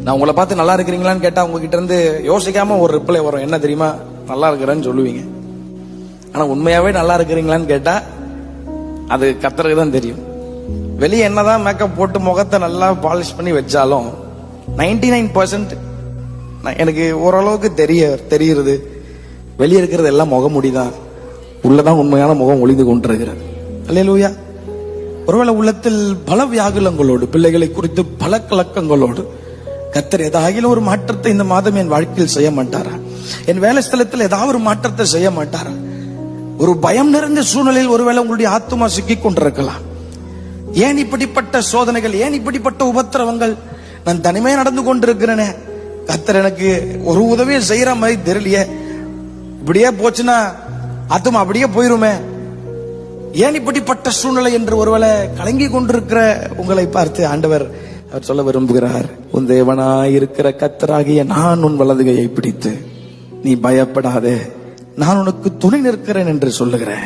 நான் உங்களை பார்த்து நல்லா இருக்கிறீங்களான்னு கேட்டா உங்ககிட்ட இருந்து யோசிக்காம ஒரு ரிப்ளை வரும், என்ன தெரியுமா, நல்லா இருக்கிறேன்னு சொல்லுவீங்க. ஆனா உண்மையாவே நல்லா இருக்கிறீங்களான்னு கேட்டா அது கர்த்தருக்கு தான் தெரியும். வெளியே என்னதான் மேக்கப் போட்டு முகத்தை நல்லா பாலிஷ் பண்ணி வச்சாலும் 99% எனக்கு ஓரளவுக்கு தெரியுது வெளியே இருக்கிறது எல்லாம் முகமுடிதான், உள்ளதான் உண்மையான முகம் ஒளிந்து கொண்டிருக்கிறது. அல்லேலூயா. ஒருவேளை உள்ளத்தில் பல வியாகுலங்களோடு, பிள்ளைகளை குறித்து பல கலக்கங்களோடு, கர்த்தர் ஏதாகிலும் ஒரு மாற்றத்தை இந்த மாதம் என் வாழ்க்கையில் செய்ய மாட்டாரா, என் வேலை ஸ்தலத்தில் ஏதாவது ஒரு மாற்றத்தை செய்ய மாட்டாரா, ஒரு பயம் நிறைந்த சூழ்நிலையில் ஒருவேளை உங்களுடைய ஆத்துமா சிக்கிக் கொண்டிருக்கலாம். ஏன் இப்படிப்பட்ட சோதனைகள், ஏன் இப்படிப்பட்ட உபத்திரவங்கள், நான் தனிமையா நடந்து கொண்டிருக்கிறேனே, கர்த்தர் எனக்கு ஒரு உதவியை செய்யற மாதிரி தெரியலையே, இப்படியே போச்சுன்னா ஆத்துமா அப்படியே போயிருமே, ஏன் இப்படிப்பட்ட சூழ்நிலை என்று ஒருவேளை கலங்கி கொண்டிருக்கிற உங்களை பார்த்து ஆண்டவர் அவர் சொல்ல விரும்புகிறார், உன் தேவனாயிருக்கிற கர்த்தராகிய நான் உன் வலதுகையை பிடித்து நீ பயப்படாதே, நான் உனக்கு துணை நிற்கிறேன் என்று சொல்லுகிறேன்.